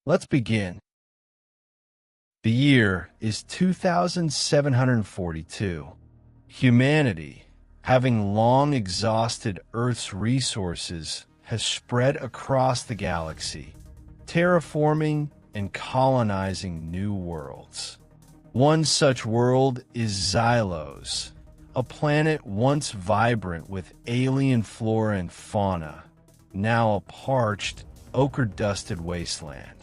Let's begin. The year is 2742. Humanity, having long exhausted Earth's resources, has spread across the galaxy, terraforming and colonizing new worlds. One such world is Xylos, a planet once vibrant with alien flora and fauna, now a parched, ochre-dusted wasteland.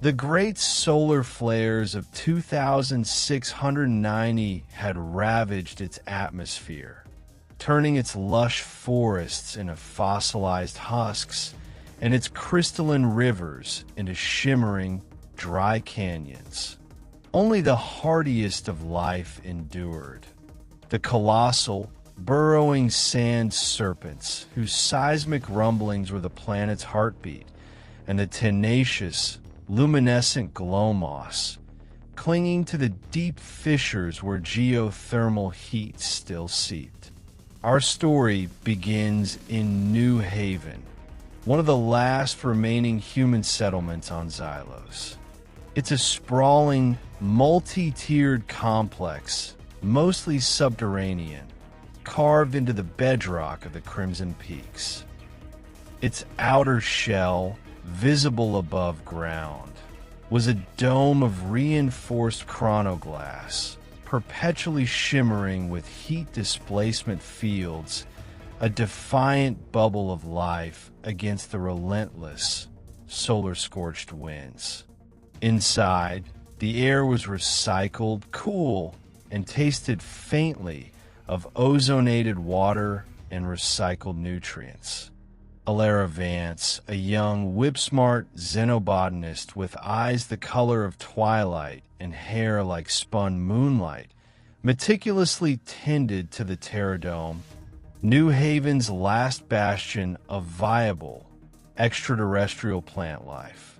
The great solar flares of 2690 had ravaged its atmosphere, turning its lush forests into fossilized husks and its crystalline rivers into shimmering, dry canyons. Only the hardiest of life endured. The colossal, burrowing sand serpents, whose seismic rumblings were the planet's heartbeat, and the tenacious, luminescent glow moss, clinging to the deep fissures where geothermal heat still seeped. Our story begins in New Haven, one of the last remaining human settlements on Xylos. It's a sprawling, multi-tiered complex, mostly subterranean, carved into the bedrock of the Crimson Peaks. Its outer shell, visible above ground, was a dome of reinforced chronoglass, perpetually shimmering with heat displacement fields, a defiant bubble of life against the relentless, solar-scorched winds. Inside, the air was recycled, cool, and tasted faintly of ozonated water and recycled nutrients. Elara Vance, a young, whip-smart xenobotanist with eyes the color of twilight and hair like spun moonlight, meticulously tended to the Terradome, New Haven's last bastion of viable, extraterrestrial plant life.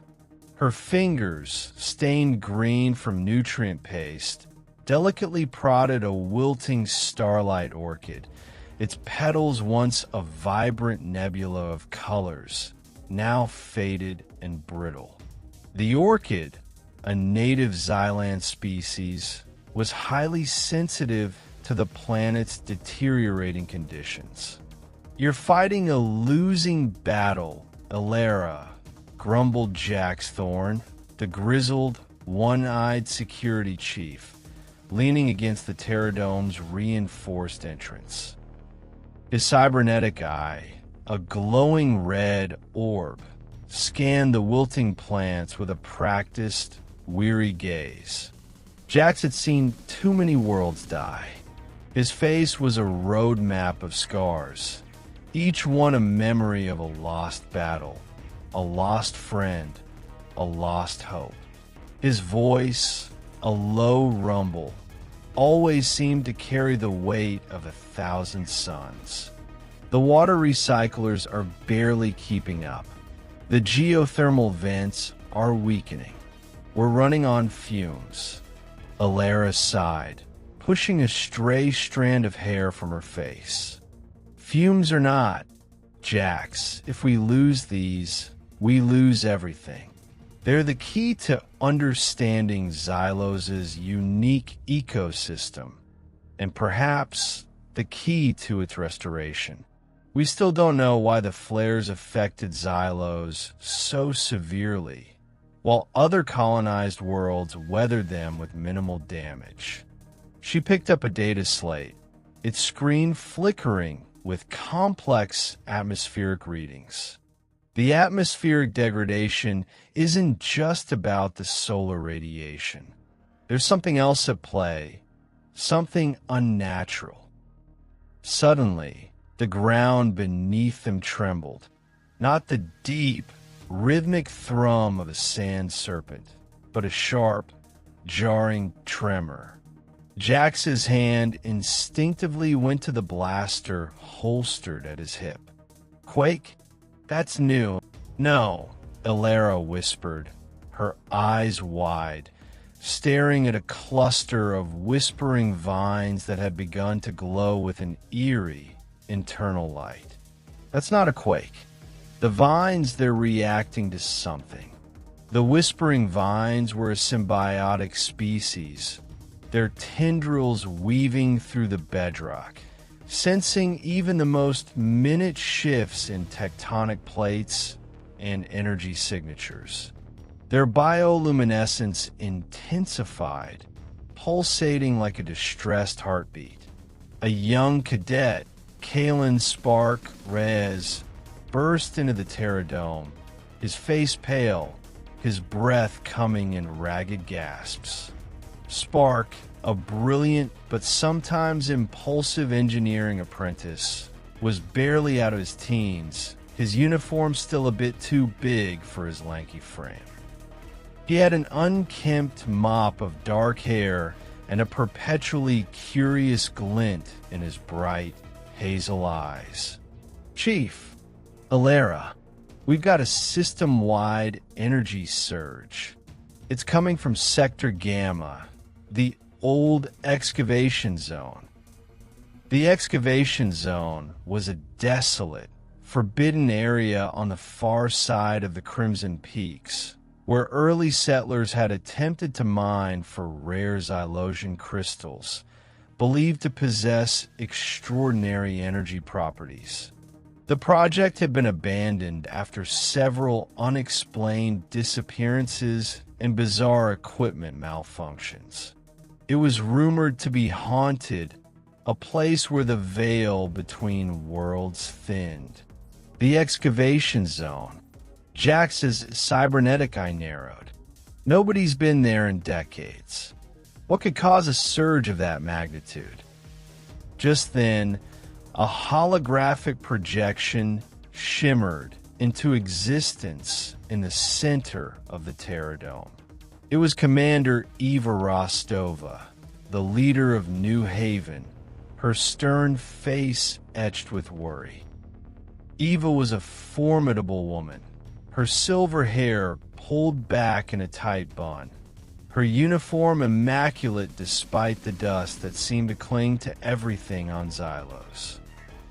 Her fingers, stained green from nutrient paste, delicately prodded a wilting starlight orchid, its petals once a vibrant nebula of colors, now faded and brittle. The orchid, a native Xylan species, was highly sensitive to the planet's deteriorating conditions. "You're fighting a losing battle, Elara," grumbled Jax Thorne, the grizzled, one-eyed security chief, leaning against the Terradome's reinforced entrance. His cybernetic eye, a glowing red orb, scanned the wilting plants with a practiced, weary gaze. Jax had seen too many worlds die. His face was a road map of scars, each one a memory of a lost battle, a lost friend, a lost hope. His voice, a low rumble, always seemed to carry the weight of 1,000 suns. The water recyclers are barely keeping up. The geothermal vents are weakening. We're running on fumes. Elara sighed, pushing a stray strand of hair from her face. Fumes or not, Jax, if we lose these, we lose everything. They're the key to understanding Xylos' unique ecosystem, and perhaps the key to its restoration. We still don't know why the flares affected Xylos so severely, while other colonized worlds weathered them with minimal damage. She picked up a data slate, its screen flickering with complex atmospheric readings. The atmospheric degradation isn't just about the solar radiation. There's something else at play, something unnatural. Suddenly, the ground beneath them trembled, not the deep, rhythmic thrum of a sand serpent, but a sharp, jarring tremor. Jax's hand instinctively went to the blaster holstered at his hip. "Quake? That's new." "No," Elara whispered, her eyes wide, staring at a cluster of whispering vines that had begun to glow with an eerie, internal light. "That's not a quake. The vines, they're reacting to something. The whispering vines were a symbiotic species, their tendrils weaving through the bedrock, sensing even the most minute shifts in tectonic plates and energy signatures. Their bioluminescence intensified, pulsating like a distressed heartbeat. A young cadet, Xylan Spark Reyes, burst into the Terradome, his face pale, his breath coming in ragged gasps. Spark, a brilliant but sometimes impulsive engineering apprentice, was barely out of his teens, his uniform still a bit too big for his lanky frame. He had an unkempt mop of dark hair and a perpetually curious glint in his bright, hazel eyes. "Chief, Elara, we've got a system-wide energy surge. It's coming from Sector Gamma, the old excavation zone." The excavation zone was a desolate, forbidden area on the far side of the Crimson Peaks, where early settlers had attempted to mine for rare Xylosian crystals, believed to possess extraordinary energy properties. The project had been abandoned after several unexplained disappearances and bizarre equipment malfunctions. It was rumored to be haunted, a place where the veil between worlds thinned. The excavation zone, Jax's cybernetic eye narrowed. Nobody's been there in decades. What could cause a surge of that magnitude? Just then, a holographic projection shimmered into existence in the center of the Terradome. It was Commander Eva Rostova, the leader of New Haven, her stern face etched with worry. Eva was a formidable woman, her silver hair pulled back in a tight bun, her uniform immaculate despite the dust that seemed to cling to everything on Xylos.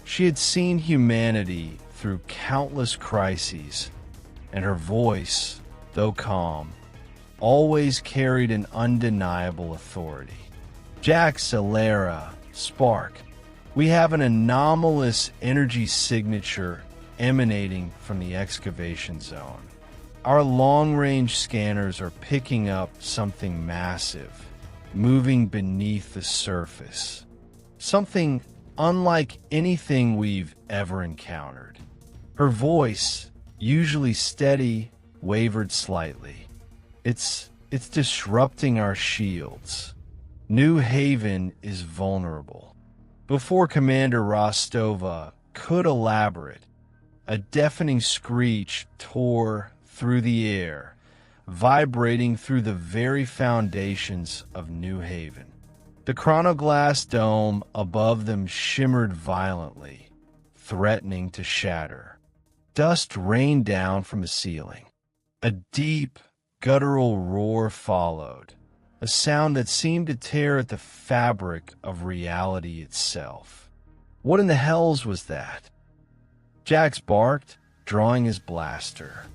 She had seen humanity through countless crises, and her voice, though calm, always carried an undeniable authority. "Jax, Elara, Spark, we have an anomalous energy signature emanating from the excavation zone. Our long-range scanners are picking up something massive, moving beneath the surface. Something unlike anything we've ever encountered." Her voice, usually steady, wavered slightly. It's disrupting our shields. New Haven is vulnerable." Before Commander Rostova could elaborate, a deafening screech tore through the air, vibrating through the very foundations of New Haven. The chronoglass dome above them shimmered violently, threatening to shatter. Dust rained down from the ceiling. A deep, guttural roar followed, a sound that seemed to tear at the fabric of reality itself. "What in the hells was that?" Jax barked, drawing his blaster.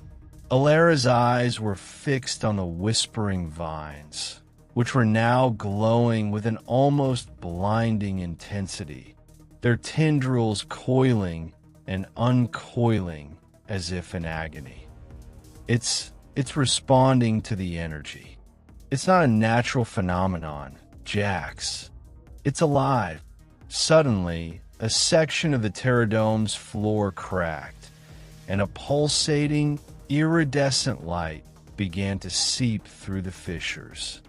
Elara's eyes were fixed on the whispering vines, which were now glowing with an almost blinding intensity, their tendrils coiling and uncoiling as if in agony. It's responding to the energy. It's not a natural phenomenon, Jax. It's alive. Suddenly, a section of the Terradome's floor cracked, and a pulsating, iridescent light began to seep through the fissures.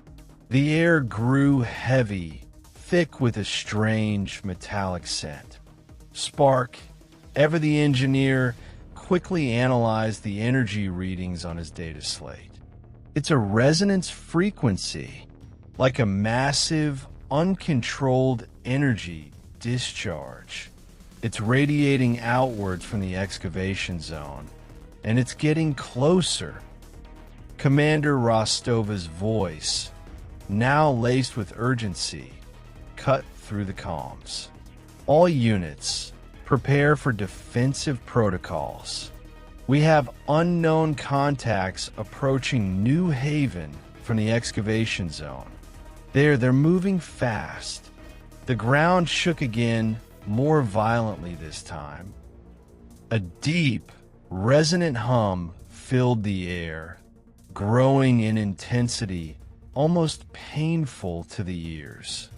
The air grew heavy, thick with a strange metallic scent. Spark, ever the engineer, quickly analyzed the energy readings on his data slate. It's a resonance frequency, like a massive, uncontrolled energy discharge. It's radiating outwards from the excavation zone, and it's getting closer. Commander Rostova's voice, now laced with urgency, cut through the comms. "All units, prepare for defensive protocols. We have unknown contacts approaching New Haven from the excavation zone. They're moving fast. The ground shook again, more violently this time. A deep, resonant hum filled the air, growing in intensity, almost painful to the ears.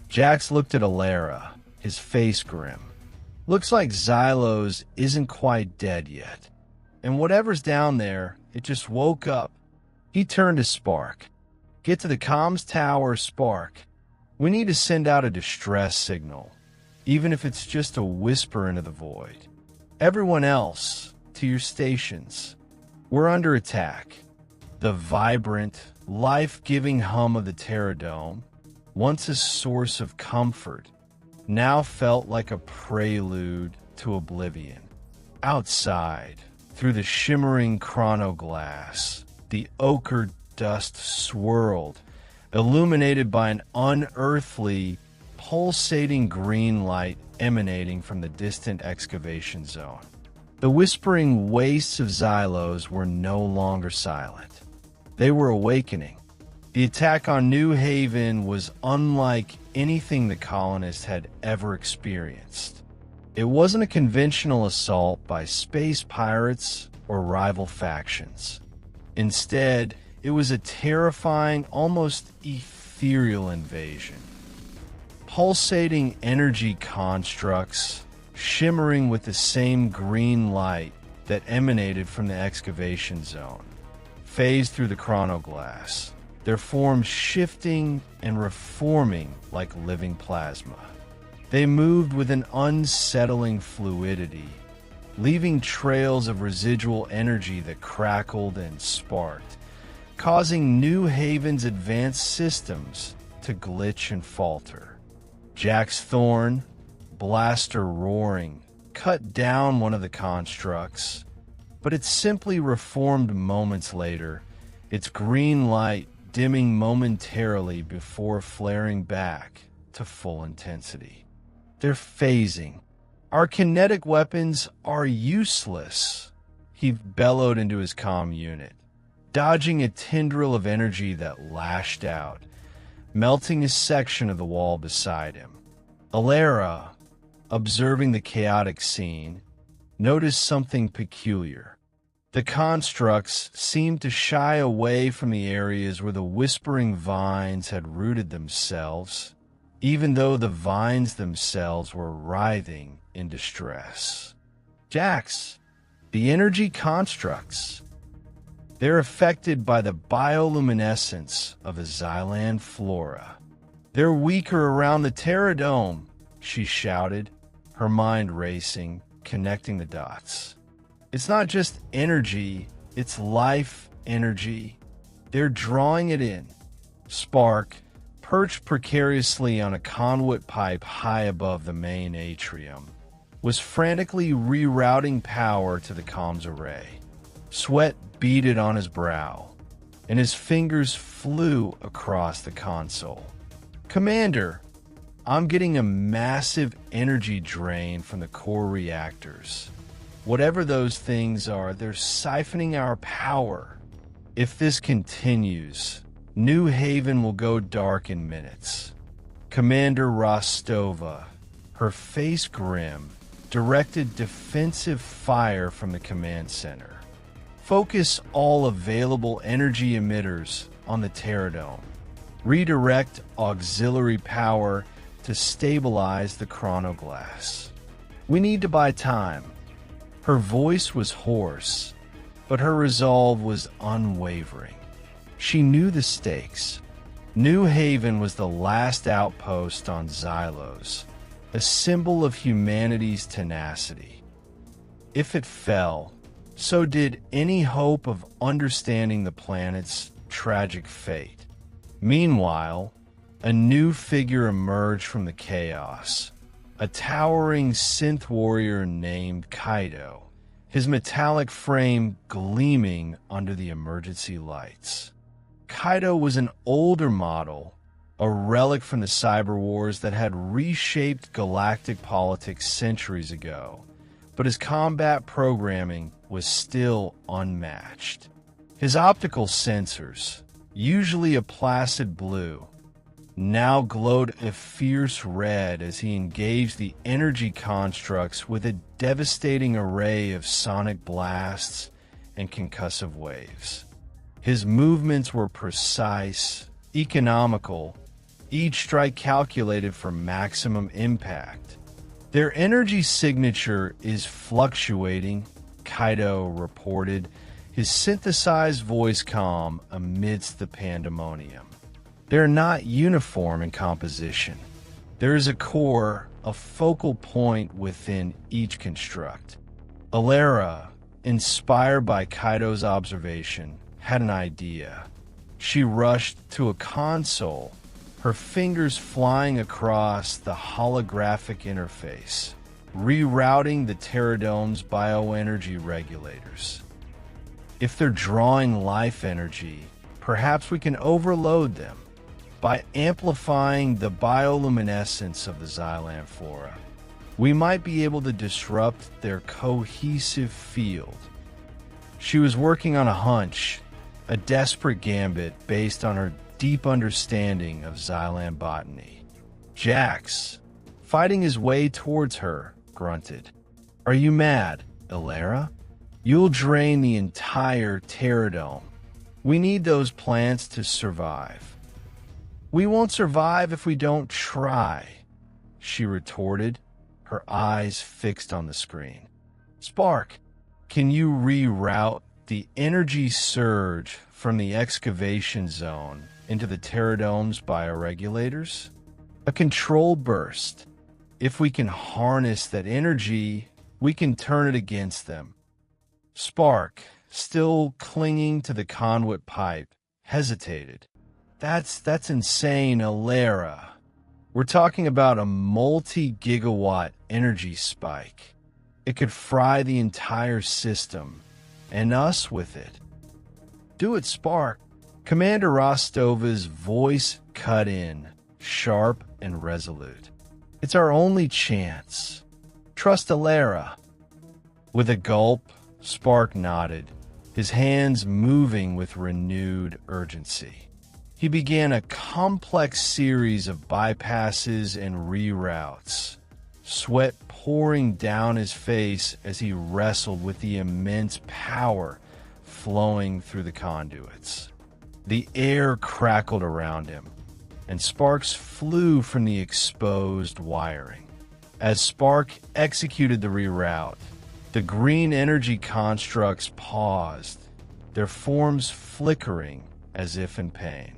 Jax looked at Elara, his face grim. Looks like Xylos isn't quite dead yet. And whatever's down there, it just woke up. He turned to Spark. Get to the comms tower, Spark. We need to send out a distress signal, even if it's just a whisper into the void. Everyone else, to your stations. We're under attack. The vibrant, life-giving hum of the Terradome, once a source of comfort, now felt like a prelude to oblivion. Outside, through the shimmering chronoglass, the ochre dust swirled, illuminated by an unearthly, pulsating green light emanating from the distant excavation zone. The whispering wastes of Xylos were no longer silent. They were awakening. The attack on New Haven was unlike anything the colonists had ever experienced. It wasn't a conventional assault by space pirates or rival factions. Instead, it was a terrifying, almost ethereal invasion. Pulsating energy constructs, shimmering with the same green light that emanated from the excavation zone, phased through the chronoglass, their forms shifting and reforming like living plasma. They moved with an unsettling fluidity, leaving trails of residual energy that crackled and sparked, causing New Haven's advanced systems to glitch and falter. Jax Thorne, blaster roaring, cut down one of the constructs, but it simply reformed moments later, its green light dimming momentarily before flaring back to full intensity. They're phasing. Our kinetic weapons are useless, he bellowed into his comm unit, dodging a tendril of energy that lashed out, melting a section of the wall beside him. Elara, observing the chaotic scene, noticed something peculiar. The constructs seemed to shy away from the areas where the whispering vines had rooted themselves, even though the vines themselves were writhing in distress. Jax, the energy constructs. They're affected by the bioluminescence of the Xylan flora. They're weaker around the Terradome, she shouted, her mind racing, connecting the dots. It's not just energy, it's life energy. They're drawing it in. Spark, perched precariously on a conduit pipe high above the main atrium, was frantically rerouting power to the comms array. Sweat beaded on his brow, and his fingers flew across the console. Commander, I'm getting a massive energy drain from the core reactors. Whatever those things are, they're siphoning our power. If this continues, New Haven will go dark in minutes. Commander Rostova, her face grim, directed defensive fire from the command center. Focus all available energy emitters on the Terradome. Redirect auxiliary power to stabilize the chronoglass. We need to buy time. Her voice was hoarse, but her resolve was unwavering. She knew the stakes. New Haven was the last outpost on Xylos, a symbol of humanity's tenacity. If it fell, so did any hope of understanding the planet's tragic fate. Meanwhile, a new figure emerged from the chaos, a towering Synth-Warrior named Kaito, his metallic frame gleaming under the emergency lights. Kaito was an older model, a relic from the cyber wars that had reshaped galactic politics centuries ago, but his combat programming was still unmatched. His optical sensors, usually a placid blue, now glowed a fierce red as he engaged the energy constructs with a devastating array of sonic blasts and concussive waves. His movements were precise, economical, each strike calculated for maximum impact. Their energy signature is fluctuating, Kaito reported, his synthesized voice calm amidst the pandemonium. They're not uniform in composition. There is a core, a focal point within each construct. Elara, inspired by Kaito's observation, had an idea. She rushed to a console, her fingers flying across the holographic interface, rerouting the Pteradome's bioenergy regulators. If they're drawing life energy, perhaps we can overload them by amplifying the bioluminescence of the Xylan flora. We might be able to disrupt their cohesive field. She was working on a hunch, a desperate gambit based on her deep understanding of Xylan botany. Jax, fighting his way towards her, grunted. "Are you mad, Elara? You'll drain the entire Pterodome. We need those plants to survive." "We won't survive if we don't try," she retorted, her eyes fixed on the screen. "Spark, can you reroute the energy surge from the excavation zone into the Pteradome's bioregulators? A control burst. If we can harness that energy, we can turn it against them." Spark, still clinging to the conduit pipe, hesitated. That's insane, Lyra. We're talking about a multi-gigawatt energy spike. It could fry the entire system, and us with it. "Do it, Spark." Commander Rostova's voice cut in, sharp and resolute. "It's our only chance. Trust Elara." With a gulp, Spark nodded, his hands moving with renewed urgency. He began a complex series of bypasses and reroutes, sweat pouring down his face as he wrestled with the immense power flowing through the conduits. The air crackled around him, and sparks flew from the exposed wiring. As Spark executed the reroute, the green energy constructs paused, their forms flickering as if in pain.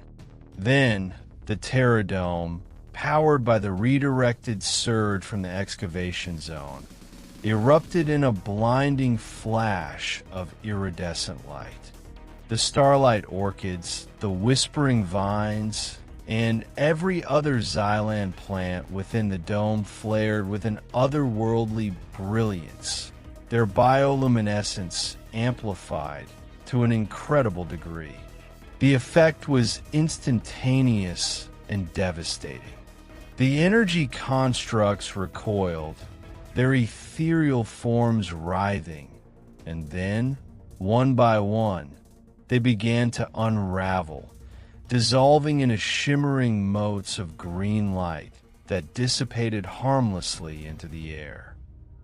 Then, the Pterodome, powered by the redirected surge from the excavation zone, erupted in a blinding flash of iridescent light. The starlight orchids, the whispering vines, and every other Xylan plant within the dome flared with an otherworldly brilliance, their bioluminescence amplified to an incredible degree. The effect was instantaneous and devastating. The energy constructs recoiled, their ethereal forms writhing, and then, one by one, they began to unravel, dissolving into shimmering motes of green light that dissipated harmlessly into the air.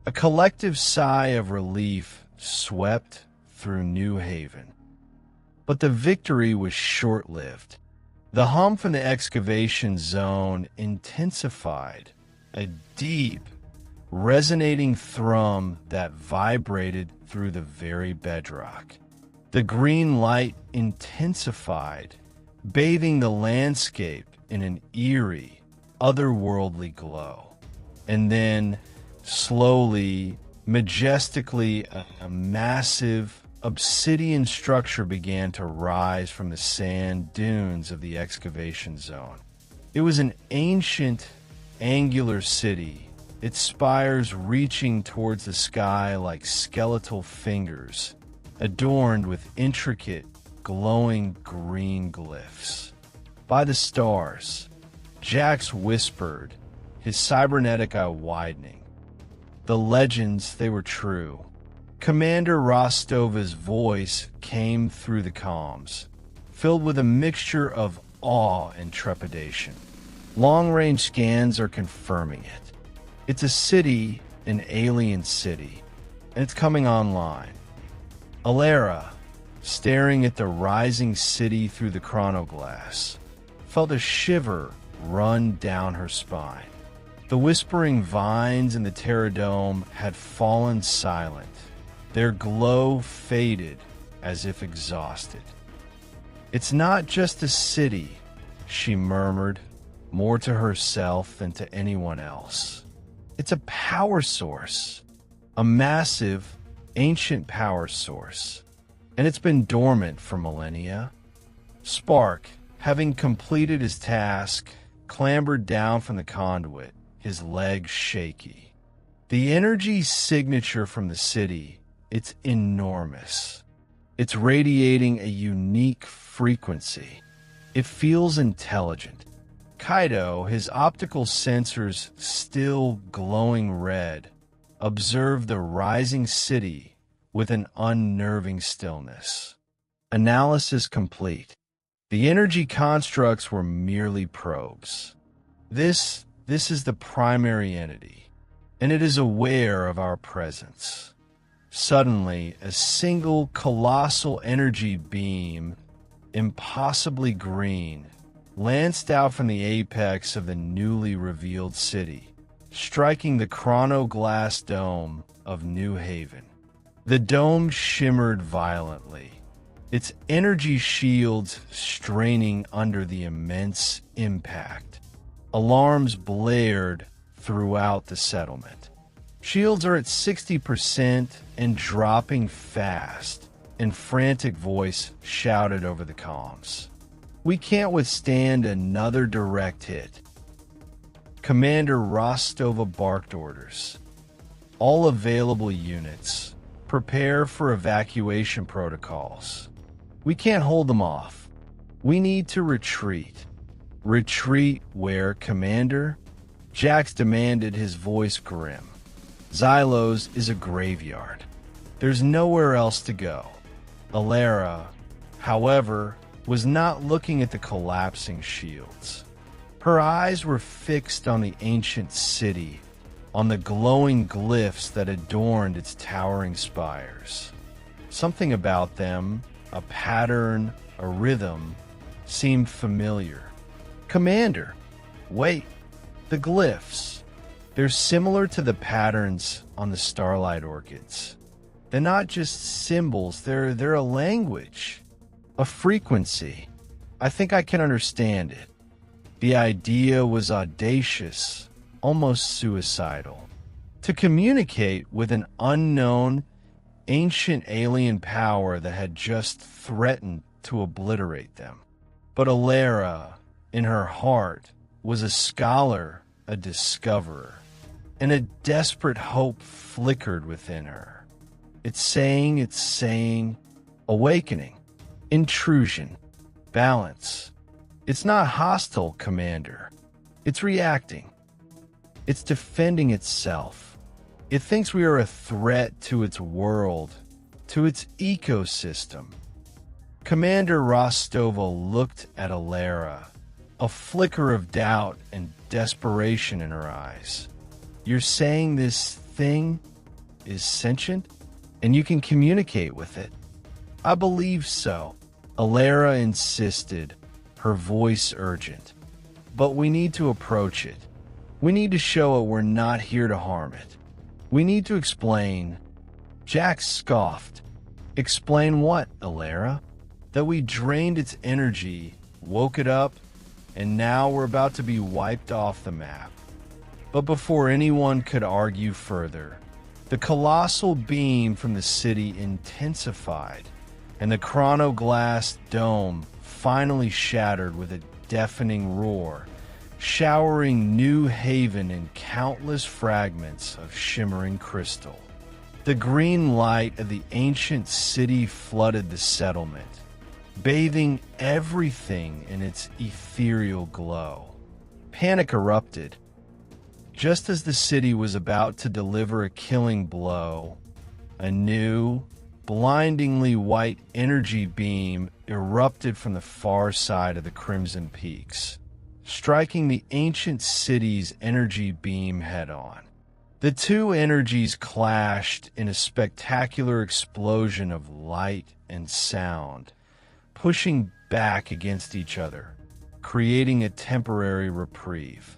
A collective sigh of relief swept through New Haven. But the victory was short-lived. The hum from the excavation zone intensified, a deep, resonating thrum that vibrated through the very bedrock. The green light intensified, bathing the landscape in an eerie, otherworldly glow. And then, slowly, majestically, a massive, obsidian structure began to rise from the sand dunes of the excavation zone. It was an ancient, angular city, its spires reaching towards the sky like skeletal fingers, adorned with intricate, glowing green glyphs. "By the stars," Jax whispered, his cybernetic eye widening. The legends, they were true. Commander Rostova's voice came through the comms, filled with a mixture of awe and trepidation. Long-range scans are confirming it. It's a city, an alien city, and it's coming online. Elara, staring at the rising city through the chronoglass, felt a shiver run down her spine. The whispering vines in the Terradome had fallen silent, their glow faded as if exhausted. "It's not just a city," she murmured, more to herself than to anyone else. "It's a power source, a massive, ancient power source, and it's been dormant for millennia." Spark, having completed his task, clambered down from the conduit, his legs shaky. The energy signature from the city, it's enormous. It's radiating a unique frequency. It feels intelligent. Kaito, his optical sensors still glowing red, observed the rising city with an unnerving stillness. Analysis complete. The energy constructs were merely probes. This is the primary entity, and it is aware of our presence. Suddenly, a single colossal energy beam, impossibly green, lanced out from the apex of the newly revealed city, striking the chronoglass dome of New Haven. The dome shimmered violently, its energy shields straining under the immense impact. Alarms blared throughout the settlement. Shields are at 60% and dropping fast, and frantic voice shouted over the comms. "We can't withstand another direct hit." Commander Rostova barked orders. "All available units, prepare for evacuation protocols. We can't hold them off. We need to retreat." "Retreat where, Commander?" Jax demanded, his voice grim. "Xylos is a graveyard. There's nowhere else to go." Elara, however, was not looking at the collapsing shields. Her eyes were fixed on the ancient city, on the glowing glyphs that adorned its towering spires. Something about them, a pattern, a rhythm, seemed familiar. "Commander, wait, the glyphs. They're similar to the patterns on the starlight orchids. They're not just symbols, they're a language, a frequency. I think I can understand it." The idea was audacious, almost suicidal. To communicate with an unknown, ancient alien power that had just threatened to obliterate them. But Elara, in her heart, was a scholar, a discoverer, and a desperate hope flickered within her. It's saying, awakening, intrusion, balance. It's not hostile, Commander. It's reacting. It's defending itself. It thinks we are a threat to its world, to its ecosystem. Commander Rostova looked at Elara, a flicker of doubt and desperation in her eyes. "You're saying this thing is sentient, and you can communicate with it?" "I believe so," Elara insisted, her voice urgent. "But we need to approach it. We need to show it we're not here to harm it. We need to explain." Jax scoffed. "Explain what, Elara?" "That we drained its energy, woke it up, and now we're about to be wiped off the map." But before anyone could argue further, the colossal beam from the city intensified, and the chronoglass dome finally shattered with a deafening roar, showering New Haven in countless fragments of shimmering crystal. The green light of the ancient city flooded the settlement, bathing everything in its ethereal glow. Panic erupted. Just as the city was about to deliver a killing blow, a new, blindingly white energy beam erupted from the far side of the Crimson Peaks, striking the ancient city's energy beam head-on. The two energies clashed in a spectacular explosion of light and sound, pushing back against each other, creating a temporary reprieve.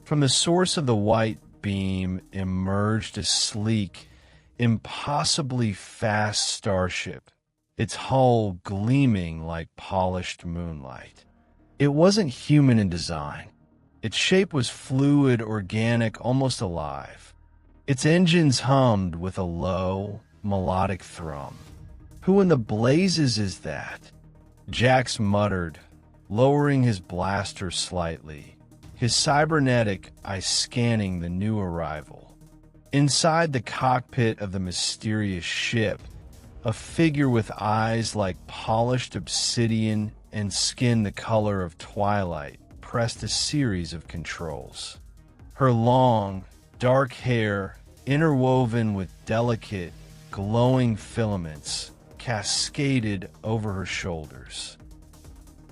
From the source of the white beam emerged a sleek, impossibly fast starship, its hull gleaming like polished moonlight. It wasn't human in design. Its shape was fluid, organic, almost alive. Its engines hummed with a low, melodic thrum. "Who in the blazes is that?" Jax muttered, lowering his blaster slightly, his cybernetic eye scanning the new arrival. Inside the cockpit of the mysterious ship, a figure with eyes like polished obsidian and skin the color of twilight pressed a series of controls. Her long, dark hair, interwoven with delicate, glowing filaments, cascaded over her shoulders.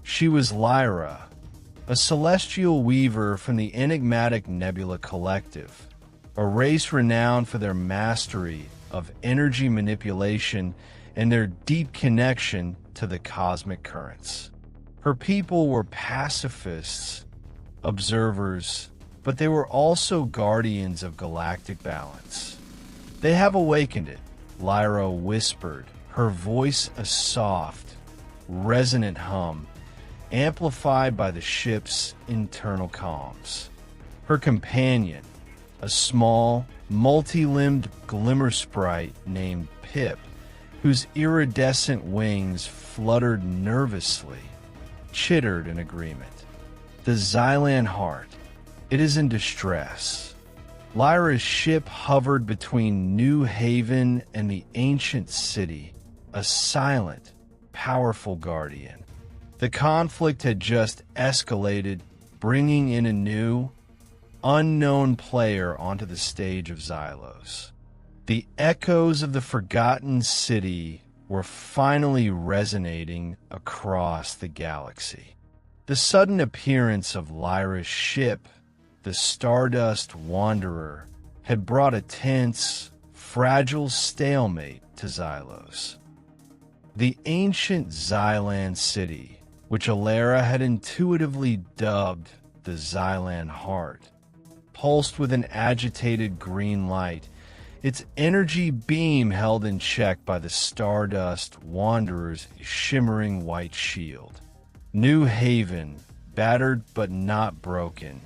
She was Lyra, a celestial weaver from the enigmatic Nebula Collective, a race renowned for their mastery of energy manipulation and their deep connection to the cosmic currents. Her people were pacifists, observers, but they were also guardians of galactic balance. "They have awakened it," Lyra whispered, her voice a soft, resonant hum, amplified by the ship's internal comms. Her companion, a small, multi-limbed glimmer sprite named Pip, whose iridescent wings fluttered nervously, chittered in agreement. "The Xylan Heart. It is in distress." Lyra's ship hovered between New Haven and the ancient city, a silent, powerful guardian. The conflict had just escalated, bringing in a new, unknown player onto the stage of Xylos. The echoes of the forgotten city were finally resonating across the galaxy. The sudden appearance of Lyra's ship, the Stardust Wanderer, had brought a tense, fragile stalemate to Xylos. The ancient Xylan city, which Elara had intuitively dubbed the Xylan Heart, pulsed with an agitated green light, its energy beam held in check by the Stardust Wanderer's shimmering white shield. New Haven, battered but not broken,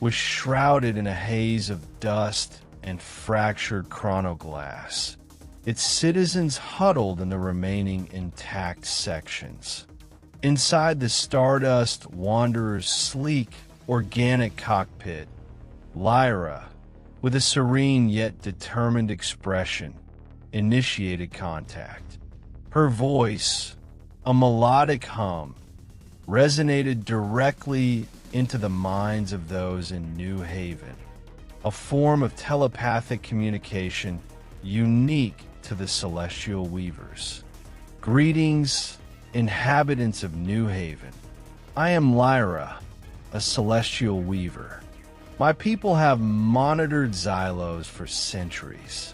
was shrouded in a haze of dust and fractured chronoglass, its citizens huddled in the remaining intact sections. Inside the Stardust Wanderer's sleek, organic cockpit, Lyra, with a serene yet determined expression, initiated contact. Her voice, a melodic hum, resonated directly into the minds of those in New Haven, a form of telepathic communication unique to the Celestial Weavers. "Greetings, inhabitants of New Haven. I am Lyra, a Celestial Weaver. My people have monitored Xylos for centuries.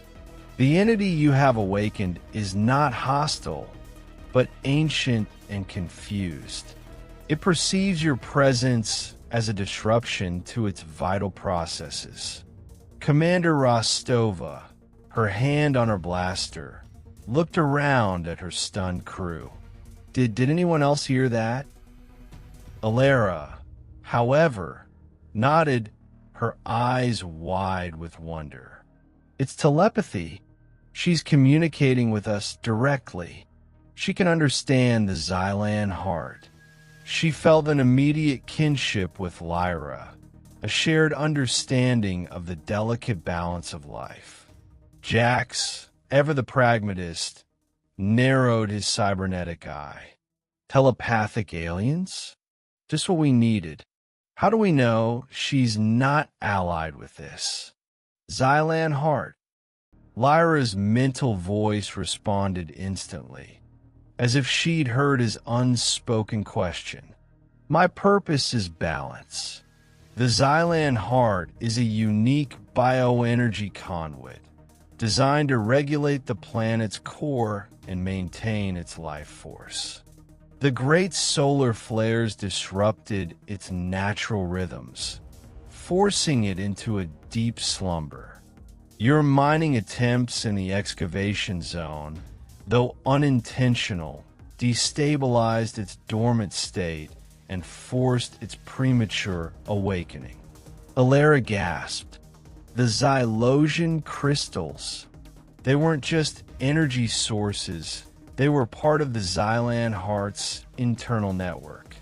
The entity you have awakened is not hostile, but ancient and confused. It perceives your presence as a disruption to its vital processes." Commander Rostova, her hand on her blaster, looked around at her stunned crew. Did anyone else hear that?" Elara, however, nodded, her eyes wide with wonder. "It's telepathy. She's communicating with us directly. She can understand the Xylan Heart." She felt an immediate kinship with Lyra, a shared understanding of the delicate balance of life. Jax, ever the pragmatist, narrowed his cybernetic eye. "Telepathic aliens? Just what we needed." How do we know she's not allied with this? Xylan Heart. Lyra's mental voice responded instantly, as if she'd heard his unspoken question. My purpose is balance. The Xylan Heart is a unique bioenergy conduit, designed to regulate the planet's core and maintain its life force. The great solar flares disrupted its natural rhythms, forcing it into a deep slumber. Your mining attempts in the excavation zone, though unintentional, destabilized its dormant state and forced its premature awakening. Elara gasped. The Xylosian crystals. They weren't just energy sources, they were part of the Xylan Heart's internal network.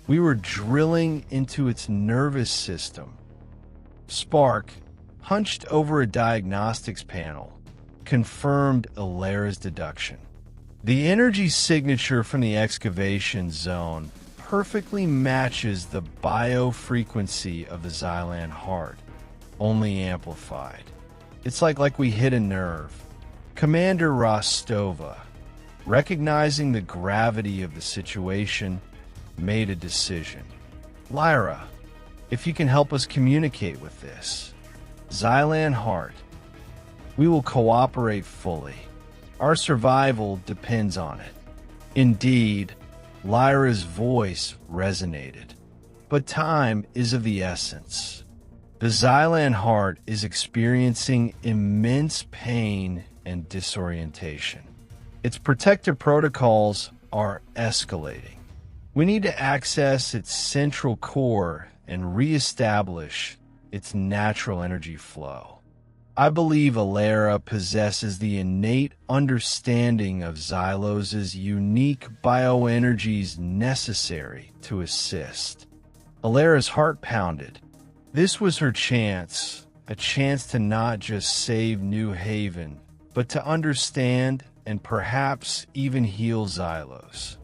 We were drilling into its nervous system. Spark, hunched over a diagnostics panel, confirmed Elara's deduction. The energy signature from the excavation zone perfectly matches the biofrequency of the Xylan Heart, only amplified. It's like we hit a nerve. Commander Rostova, recognizing the gravity of the situation, made a decision. Lyra, if you can help us communicate with this. Xylan Heart, we will cooperate fully. Our survival depends on it. Indeed, Lyra's voice resonated. But time is of the essence. The Xylan Heart is experiencing immense pain and disorientation. Its protective protocols are escalating. We need to access its central core and re-establish its natural energy flow. I believe Elara possesses the innate understanding of Xylos' unique bioenergies necessary to assist. Elara's heart pounded. This was her chance, a chance to not just save New Haven, but to understand and perhaps even heal Xylos.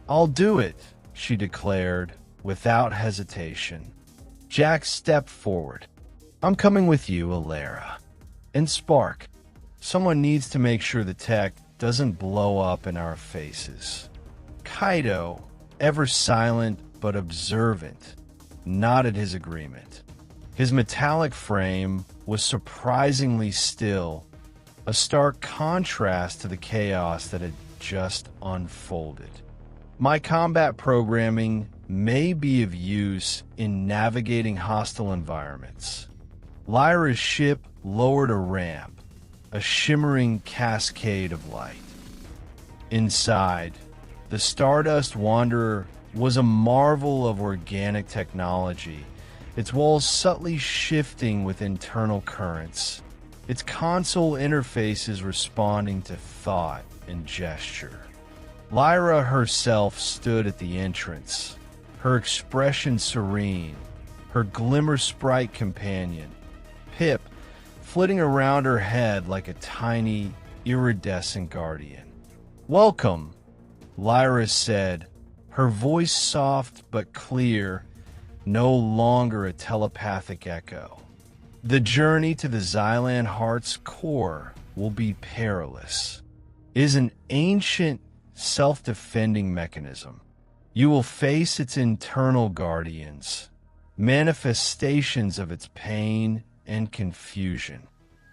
I'll do it, she declared, without hesitation. Jax stepped forward. I'm coming with you, Elara. And Spark, someone needs to make sure the tech doesn't blow up in our faces. Kaito, ever silent but observant, nodded his agreement. His metallic frame was surprisingly still, a stark contrast to the chaos that had just unfolded. My combat programming may be of use in navigating hostile environments. Lyra's ship lowered a ramp, a shimmering cascade of light. Inside, the Stardust Wanderer was a marvel of organic technology, its walls subtly shifting with internal currents, its console interfaces responding to thought and gesture. Lyra herself stood at the entrance, her expression serene, her glimmer sprite companion, Pip, flitting around her head like a tiny, iridescent guardian. Welcome, Lyra said, her voice soft but clear, no longer a telepathic echo. The journey to the Xylan Heart's core will be perilous. It is an ancient, self-defending mechanism. You will face its internal guardians, manifestations of its pain and confusion.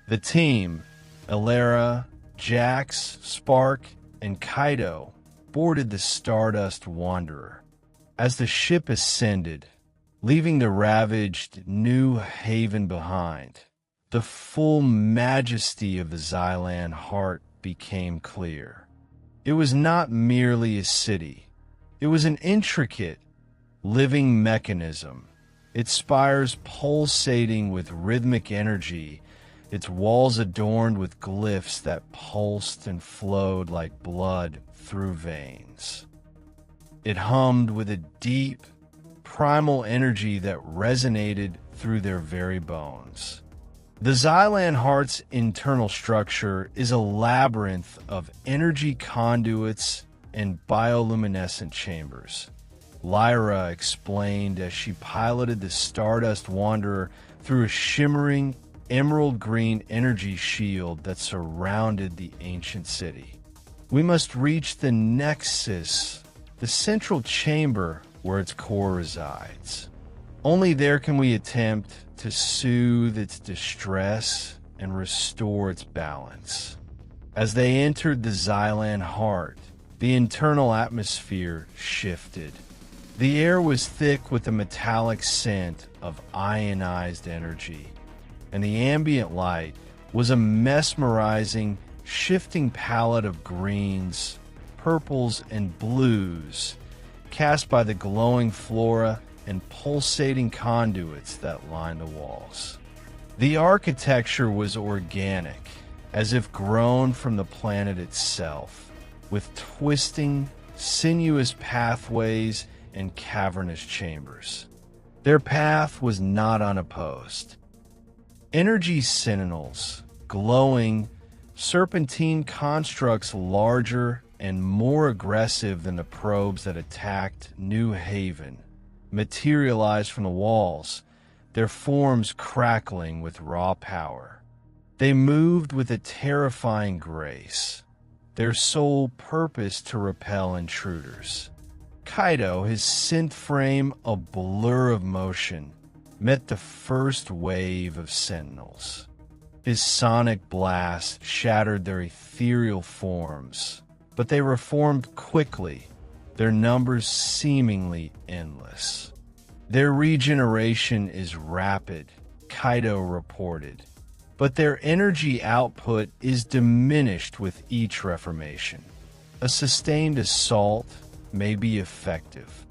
The team, Elara, Jax, Spark, and Kaito, boarded the Stardust Wanderer. As the ship ascended, leaving the ravaged New Haven behind, the full majesty of the Xylan Heart became clear. It was not merely a city. It was an intricate, living mechanism, its spires pulsating with rhythmic energy, its walls adorned with glyphs that pulsed and flowed like blood through veins. It hummed with a deep, primal energy that resonated through their very bones. The Xylan Heart's internal structure is a labyrinth of energy conduits and bioluminescent chambers. Lyra explained as she piloted the Stardust Wanderer through a shimmering emerald green energy shield that surrounded the ancient city. We must reach the nexus, the central chamber where its core resides. Only there can we attempt to soothe its distress and restore its balance. As they entered the Xylan Heart, the internal atmosphere shifted. The air was thick with a metallic scent of ionized energy, and the ambient light was a mesmerizing, shifting palette of greens, purples, and blues cast by the glowing flora and pulsating conduits that lined the walls. The architecture was organic, as if grown from the planet itself, with twisting, sinuous pathways and cavernous chambers. Their path was not unopposed. Energy sentinels, glowing, serpentine constructs larger and more aggressive than the probes that attacked New Haven, materialized from the walls, their forms crackling with raw power. They moved with a terrifying grace, their sole purpose to repel intruders. Kaito, his synth frame a blur of motion, met the first wave of sentinels. His sonic blast shattered their ethereal forms, but they reformed quickly, their numbers seemingly endless. Their regeneration is rapid, Kaito reported, but their energy output is diminished with each reformation. A sustained assault may be effective.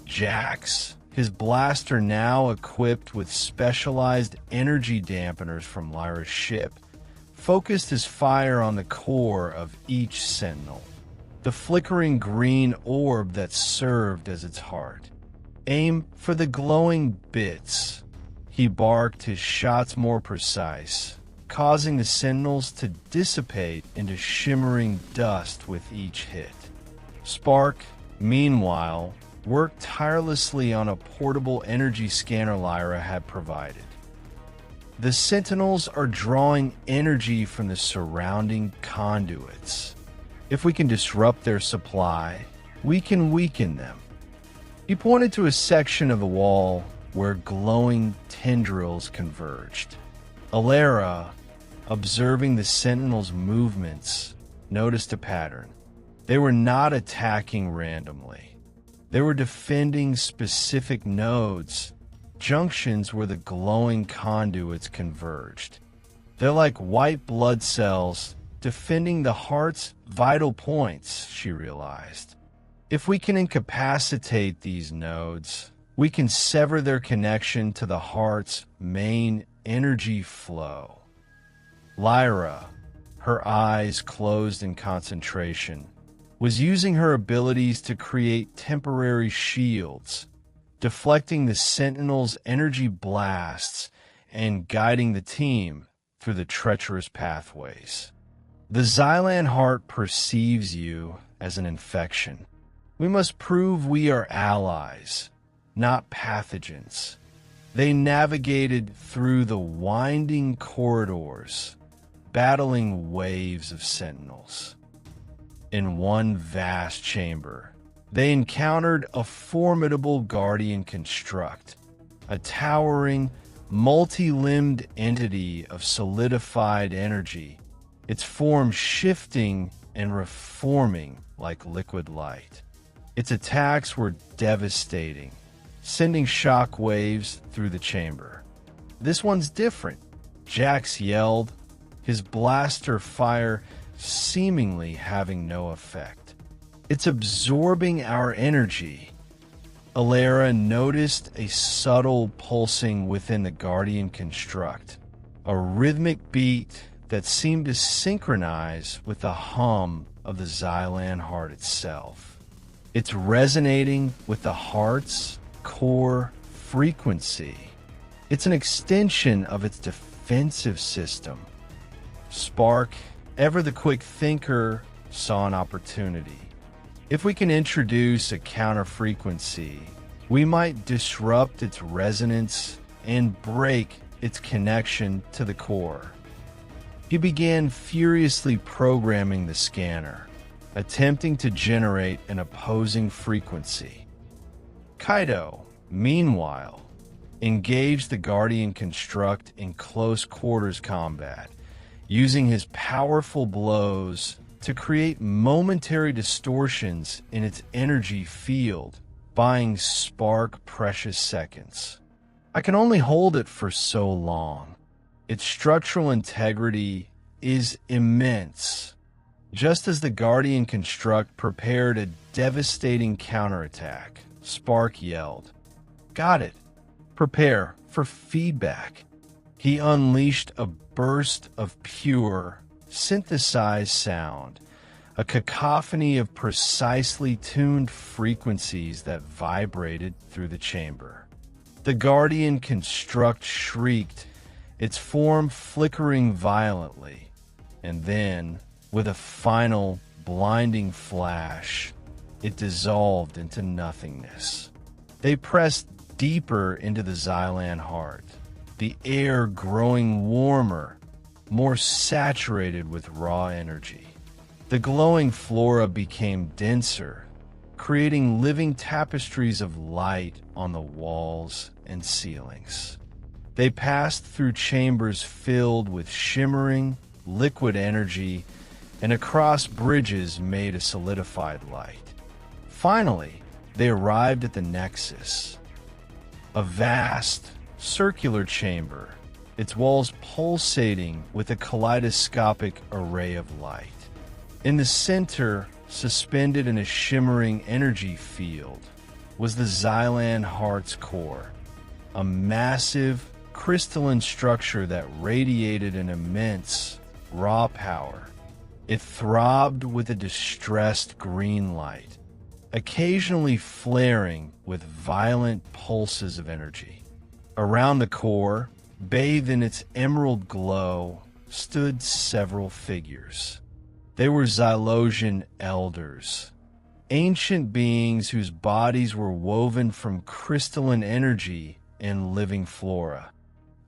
Jax, his blaster now equipped with specialized energy dampeners from Lyra's ship, focused his fire on the core of each sentinel, the flickering green orb that served as its heart. Aim for the glowing bits. He barked, his shots more precise, causing the sentinels to dissipate into shimmering dust with each hit. Spark, meanwhile, worked tirelessly on a portable energy scanner Lyra had provided. The sentinels are drawing energy from the surrounding conduits. If we can disrupt their supply, we can weaken them. He pointed to a section of the wall where glowing tendrils converged. Elara, observing the sentinels' movements, noticed a pattern. They were not attacking randomly. They were defending specific nodes, junctions where the glowing conduits converged. They're like white blood cells defending the heart's vital points, she realized. If we can incapacitate these nodes, we can sever their connection to the heart's main energy flow. Lyra, her eyes closed in concentration, was using her abilities to create temporary shields, deflecting the Sentinel's energy blasts and guiding the team through the treacherous pathways. The Xylan Heart perceives you as an infection. We must prove we are allies, not pathogens. They navigated through the winding corridors, battling waves of sentinels. In one vast chamber, they encountered a formidable guardian construct, a towering, multi-limbed entity of solidified energy, its form shifting and reforming like liquid light. Its attacks were devastating, sending shock waves through the chamber. "This one's different," Jax yelled, his blaster fire seemingly having no effect. "It's absorbing our energy." Elara noticed a subtle pulsing within the Guardian construct, a rhythmic beat that seemed to synchronize with the hum of the Xylan Heart itself. It's resonating with the heart's core frequency. It's an extension of its defensive system. Spark, ever the quick thinker, saw an opportunity. If we can introduce a counter-frequency, we might disrupt its resonance and break its connection to the core. He began furiously programming the scanner, attempting to generate an opposing frequency. Kaito, meanwhile, engaged the Guardian construct in close quarters combat, using his powerful blows to create momentary distortions in its energy field, buying Spark precious seconds. I can only hold it for so long. Its structural integrity is immense. Just as the Guardian construct prepared a devastating counterattack, Spark yelled, "Got it! Prepare for feedback." He unleashed a burst of pure, synthesized sound, a cacophony of precisely tuned frequencies that vibrated through the chamber. The Guardian construct shrieked, its form flickering violently, and then, with a final, blinding flash, it dissolved into nothingness. They pressed deeper into the Xylan Heart, the air growing warmer, more saturated with raw energy. The glowing flora became denser, creating living tapestries of light on the walls and ceilings. They passed through chambers filled with shimmering, liquid energy and across bridges made of solidified light. Finally, they arrived at the Nexus, a vast, circular chamber, its walls pulsating with a kaleidoscopic array of light. In the center, suspended in a shimmering energy field, was the Xylan Heart's core, a massive, crystalline structure that radiated an immense, raw power. It throbbed with a distressed green light, occasionally flaring with violent pulses of energy. Around the core, bathed in its emerald glow, stood several figures. They were Xylosian Elders, ancient beings whose bodies were woven from crystalline energy and living flora.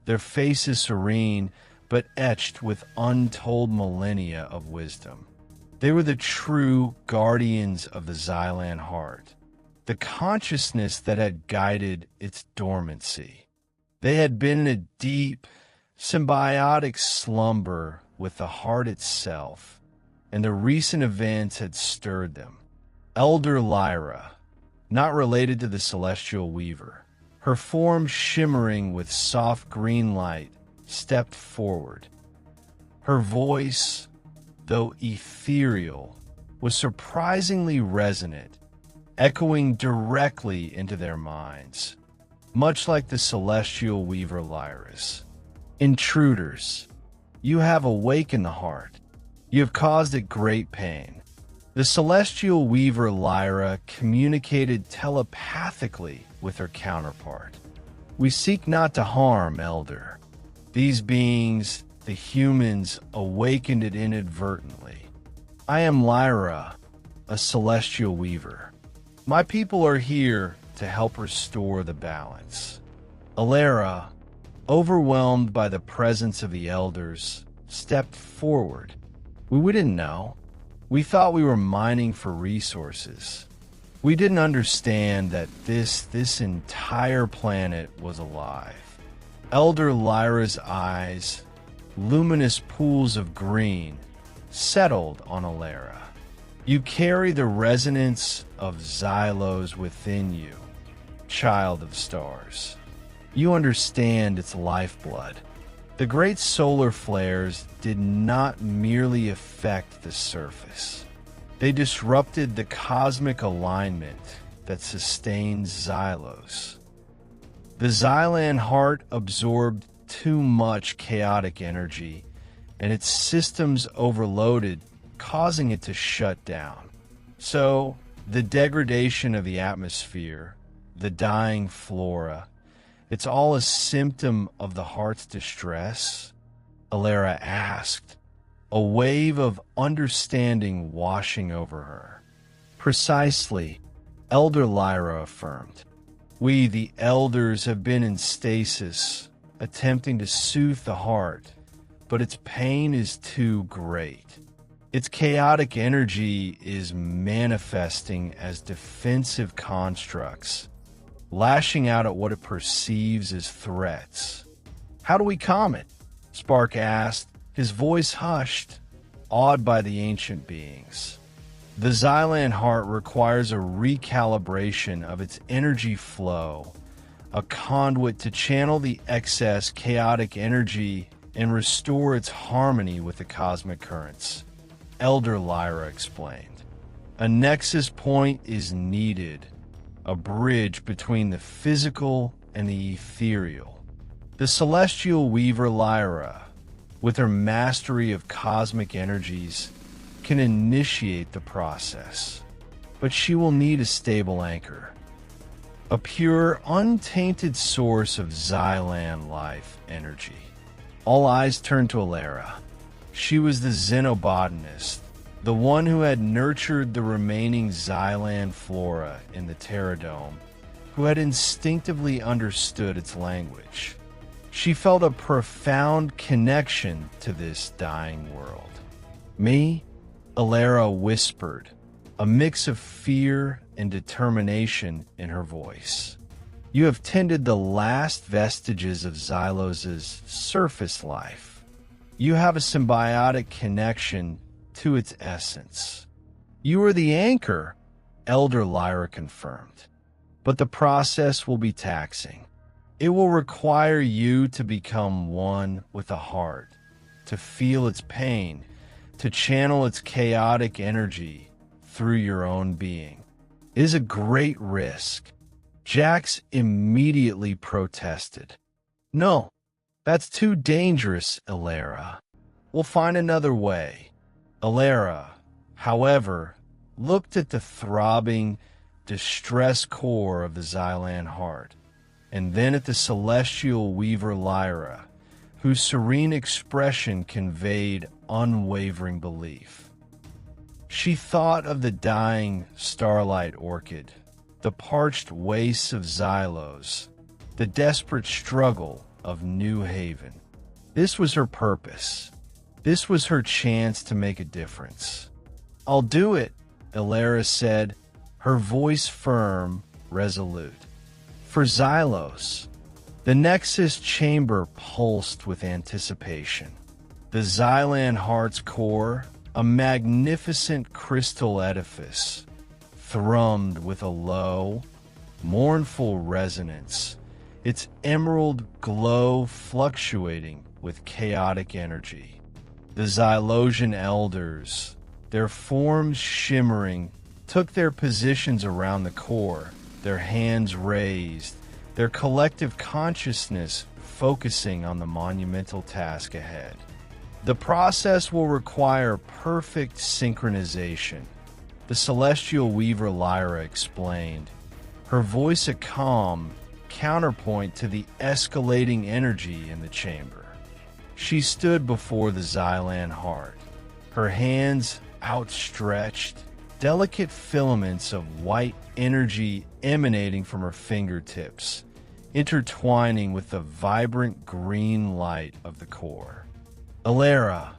Their faces serene, but etched with untold millennia of wisdom. They were the true guardians of the Xylan Heart, the consciousness that had guided its dormancy. They had been in a deep, symbiotic slumber with the heart itself, and the recent events had stirred them. Elder Lyra, not related to the Celestial Weaver, her form shimmering with soft green light, stepped forward. Her voice, though ethereal, was surprisingly resonant, echoing directly into their minds, much like the Celestial Weaver Lyra's. "Intruders, you have awakened the heart. You have caused it great pain." The Celestial Weaver Lyra communicated telepathically with her counterpart. "We seek not to harm, Elder. These beings, the humans, awakened it inadvertently. I am Lyra, a Celestial Weaver. My people are here to help restore the balance." Elara, overwhelmed by the presence of the Elders, stepped forward. We didn't know. We thought we were mining for resources. We didn't understand that this entire planet was alive. Elder Lyra's eyes, luminous pools of green, settled on Elara. "You carry the resonance of Xylos within you, child of stars. You understand its lifeblood. The great solar flares did not merely affect the surface. They disrupted the cosmic alignment that sustains Xylos. The Xylan Heart absorbed too much chaotic energy, and its systems overloaded, causing it to shut down. So, the degradation of the atmosphere, the dying flora, it's all a symptom of the heart's distress?" Elara asked, a wave of understanding washing over her. Precisely, Elder Lyra affirmed. We, the Elders, have been in stasis, attempting to soothe the heart, but its pain is too great. Its chaotic energy is manifesting as defensive constructs, lashing out at what it perceives as threats. How do we calm it? Spark asked, his voice hushed, awed by the ancient beings. The Xylan Heart requires a recalibration of its energy flow, a conduit to channel the excess chaotic energy and restore its harmony with the cosmic currents, Elder Lyra explained. A nexus point is needed, a bridge between the physical and the ethereal. The celestial weaver Lyra, with her mastery of cosmic energies, can initiate the process, but she will need a stable anchor, a pure, untainted source of Xylan life energy. All eyes turned to Elara. She was the xenobotanist, the one who had nurtured the remaining Xylan flora in the Terradome, who had instinctively understood its language. She felt a profound connection to this dying world. Me? Elara whispered, a mix of fear and determination in her voice. You have tended the last vestiges of Xylos's surface life. You have a symbiotic connection to its essence. You are the anchor, Elder Lyra confirmed. But the process will be taxing. It will require you to become one with the heart, to feel its pain, to channel its chaotic energy through your own being. It is a great risk. Jax immediately protested. No, that's too dangerous, Elara. We'll find another way. Elara, however, looked at the throbbing, distressed core of the Xylan Heart, and then at the celestial weaver Lyra, whose serene expression conveyed unwavering belief. She thought of the dying starlight orchid, the parched wastes of Xylos, the desperate struggle of New Haven. This was her purpose. This was her chance to make a difference. I'll do it, Elara said, her voice firm, resolute. For Xylos. The Nexus chamber pulsed with anticipation. The Xylan Heart's core, a magnificent crystal edifice, thrummed with a low, mournful resonance, its emerald glow fluctuating with chaotic energy. The Xylosian Elders, their forms shimmering, took their positions around the core, their hands raised, their collective consciousness focusing on the monumental task ahead. The process will require perfect synchronization, the celestial weaver Lyra explained, her voice a calm counterpoint to the escalating energy in the chamber. She stood before the Xylan Heart, her hands outstretched, delicate filaments of white energy emanating from her fingertips, intertwining with the vibrant green light of the core. Elara,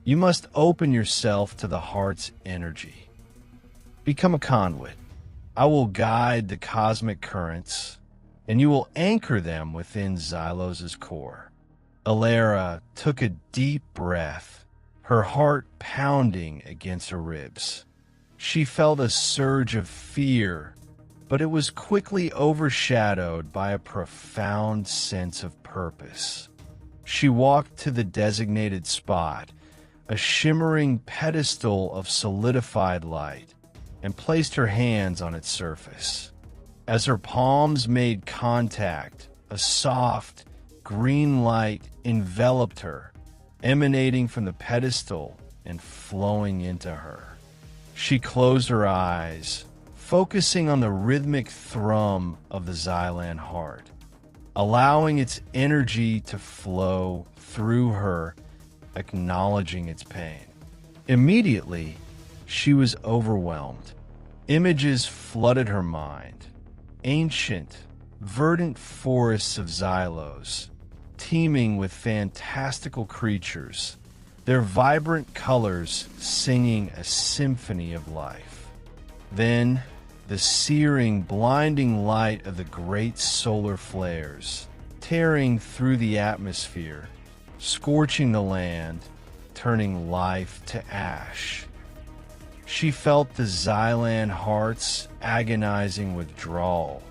you must open yourself to the heart's energy. Become a conduit. I will guide the cosmic currents, and you will anchor them within Xylos's core. Elara took a deep breath, her heart pounding against her ribs. She felt a surge of fear, but it was quickly overshadowed by a profound sense of purpose. She walked to the designated spot, a shimmering pedestal of solidified light, and placed her hands on its surface. As her palms made contact, a soft, green light enveloped her, emanating from the pedestal and flowing into her. She closed her eyes, focusing on the rhythmic thrum of the Xylan Heart, allowing its energy to flow through her, acknowledging its pain. Immediately, she was overwhelmed. Images flooded her mind. Ancient, verdant forests of Xylos, teeming with fantastical creatures, their vibrant colors singing a symphony of life. Then, the searing, blinding light of the great solar flares, tearing through the atmosphere, scorching the land, turning life to ash. She felt the Xylan Heart's agonizing withdrawal,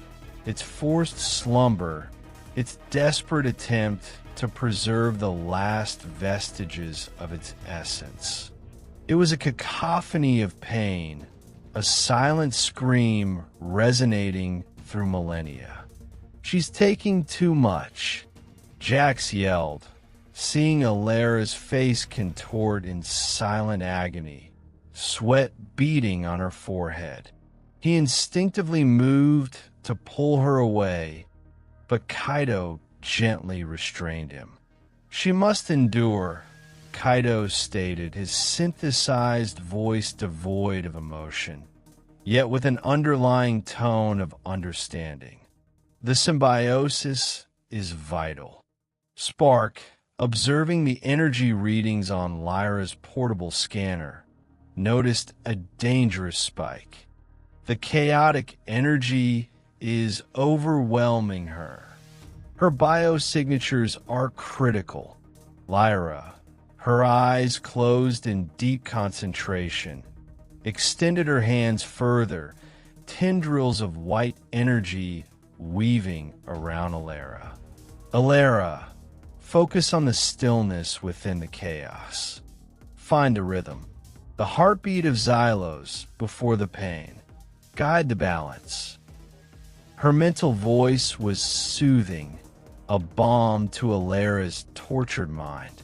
its forced slumber, its desperate attempt to preserve the last vestiges of its essence. It was a cacophony of pain, a silent scream resonating through millennia. "She's taking too much," Jax yelled, seeing Elara's face contort in silent agony, sweat beading on her forehead. He instinctively moved to pull her away, but Kaito gently restrained him. "She must endure," Kaito stated, his synthesized voice devoid of emotion, yet with an underlying tone of understanding. "The symbiosis is vital." Spark, observing the energy readings on Lyra's portable scanner, noticed a dangerous spike. The chaotic energy is overwhelming her. Her biosignatures are critical. Lyra, her eyes closed in deep concentration, extended her hands further, tendrils of white energy weaving around Elara. "Elara, focus on the stillness within the chaos. Find a rhythm. The heartbeat of Xylos before the pain. Guide the balance." Her mental voice was soothing, a balm to Elara's tortured mind.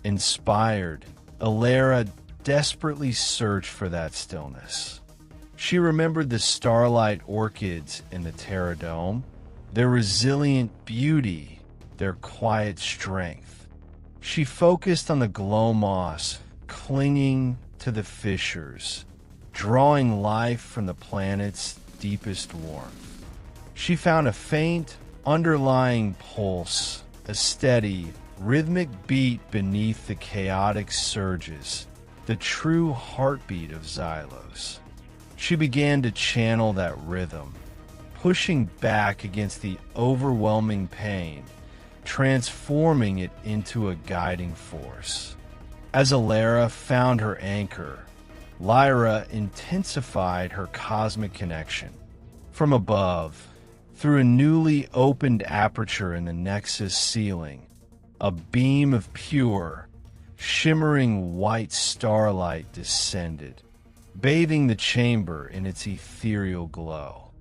Inspired, Elara desperately searched for that stillness. She remembered the starlight orchids in the Terra Dome, their resilient beauty, their quiet strength. She focused on the glow moss clinging to the fissures, drawing life from the planet's deepest warmth. She found a faint, underlying pulse, a steady, rhythmic beat beneath the chaotic surges, the true heartbeat of Xylos. She began to channel that rhythm, pushing back against the overwhelming pain, transforming it into a guiding force. As Elara found her anchor, Lyra intensified her cosmic connection. From above, through a newly opened aperture in the Nexus ceiling, a beam of pure, shimmering white starlight descended, bathing the chamber in its ethereal glow.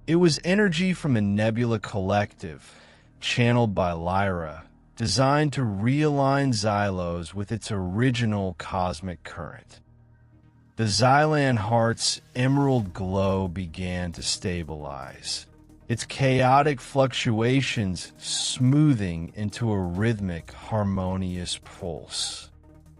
It was energy from a nebula collective, channeled by Lyra, designed to realign Xylos with its original cosmic current. The Xylan Heart's emerald glow began to stabilize, its chaotic fluctuations smoothing into a rhythmic, harmonious pulse.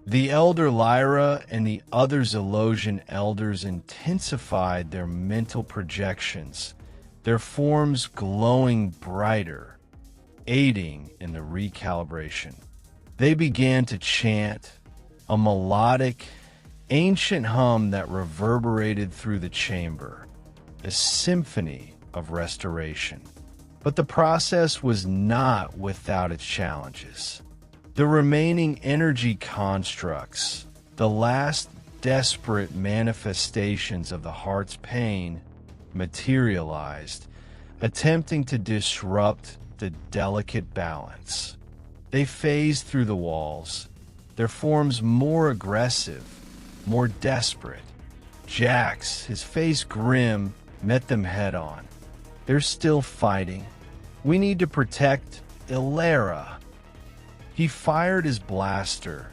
The Elder Lyra and the other Xylosian Elders intensified their mental projections, their forms glowing brighter, aiding in the recalibration. They began to chant, a melodic, ancient hum that reverberated through the chamber, a symphony of restoration. But the process was not without its challenges. The remaining energy constructs, the last desperate manifestations of the heart's pain, materialized, attempting to disrupt the delicate balance. They phased through the walls, their forms more aggressive, more desperate. Jax, his face grim, met them head-on. "They're still fighting. We need to protect Elara." He fired his blaster,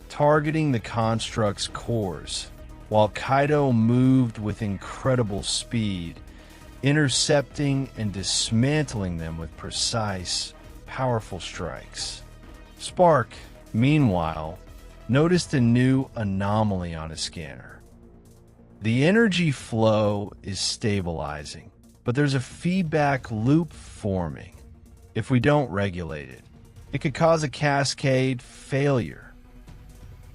targeting the construct's cores, while Kaito moved with incredible speed, intercepting and dismantling them with precise, powerful strikes. Spark, meanwhile, noticed a new anomaly on his scanner. The energy flow is stabilizing, but there's a feedback loop forming. If we don't regulate it, it could cause a cascade failure.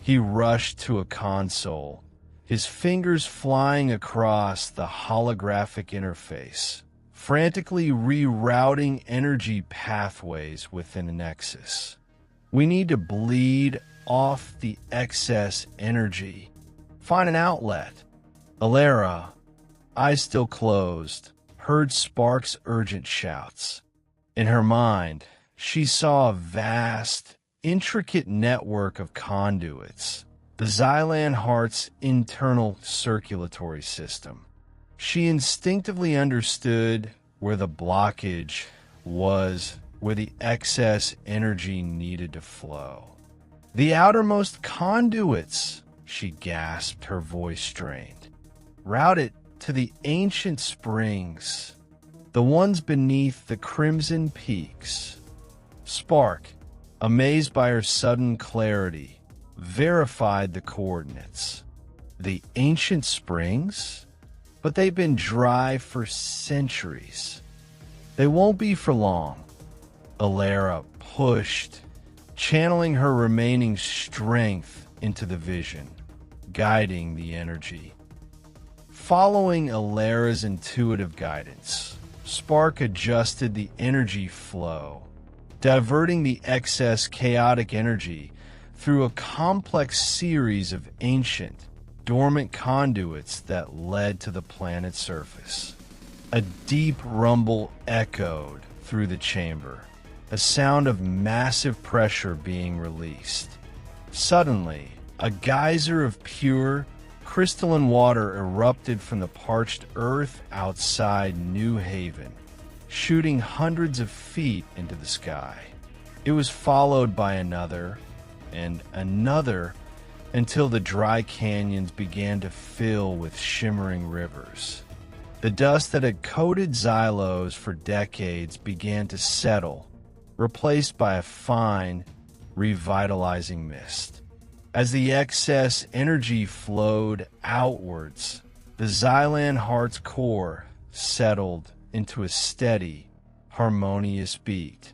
He rushed to a console, his fingers flying across the holographic interface, frantically rerouting energy pathways within a nexus. We need to bleed off the excess energy. Find an outlet. Elara, eyes still closed, heard Spark's urgent shouts. In her mind, she saw a vast, intricate network of conduits, the Xylan Heart's internal circulatory system. She instinctively understood where the blockage was, where the excess energy needed to flow. The outermost conduits, she gasped, her voice strained. Route it to the ancient springs, the ones beneath the crimson peaks. Spark, amazed by her sudden clarity, verified the coordinates. The ancient springs? But they've been dry for centuries. They won't be for long. Elara pushed, channeling her remaining strength into the vision, guiding the energy. Following Elara's intuitive guidance, Spark adjusted the energy flow, diverting the excess chaotic energy through a complex series of ancient, dormant conduits that led to the planet's surface. A deep rumble echoed through the chamber, a sound of massive pressure being released. Suddenly, a geyser of pure, crystalline water erupted from the parched earth outside New Haven, shooting hundreds of feet into the sky. It was followed by another and another until the dry canyons began to fill with shimmering rivers. The dust that had coated Xylos for decades began to settle, replaced by a fine, revitalizing mist. As the excess energy flowed outwards, the Xylan Heart's core settled into a steady, harmonious beat.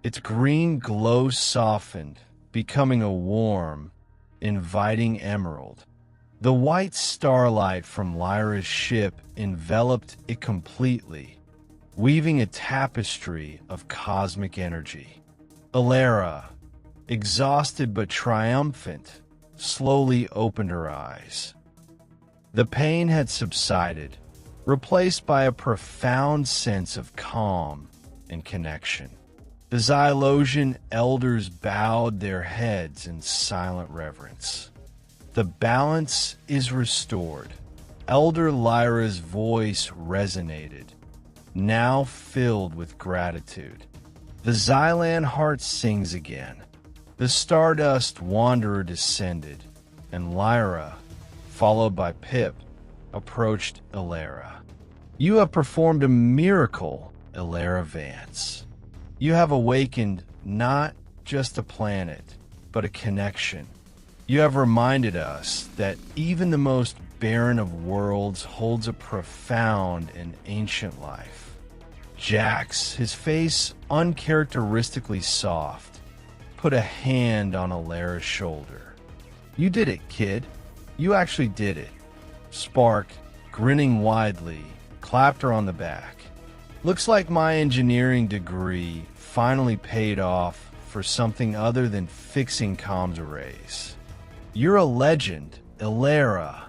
Its green glow softened, becoming a warm, inviting emerald. The white starlight from Lyra's ship enveloped it completely, weaving a tapestry of cosmic energy. Elara, exhausted but triumphant, slowly opened her eyes. The pain had subsided, replaced by a profound sense of calm and connection. The Xylosian Elders bowed their heads in silent reverence. The balance is restored. Elder Lyra's voice resonated, now filled with gratitude. The Xylan Heart sings again. The Stardust Wanderer descended, and Lyra, followed by Pip, approached Elara. You have performed a miracle, Elara Vance. You have awakened not just a planet, but a connection. You have reminded us that even the most barren of worlds holds a profound and ancient life. Jax, his face uncharacteristically soft, put a hand on Elara's shoulder. You did it, kid. You actually did it. Spark, grinning widely, clapped her on the back. Looks like my engineering degree finally paid off for something other than fixing comms arrays. You're a legend, Elara.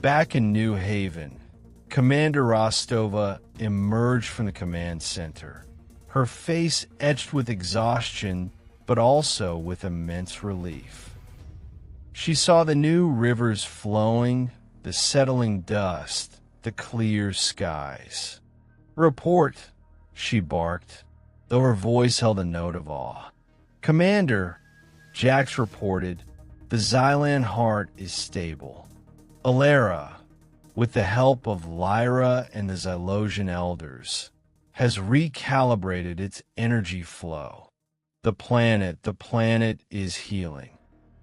Back in New Haven, Commander Rostova emerged from the command center, her face etched with exhaustion, but also with immense relief. She saw the new rivers flowing, the settling dust, the clear skies. Report, she barked, though her voice held a note of awe. Commander, Jax reported, the Xylan Heart is stable. Elara, with the help of Lyra and the Xylosian Elders, has recalibrated its energy flow. The planet is healing.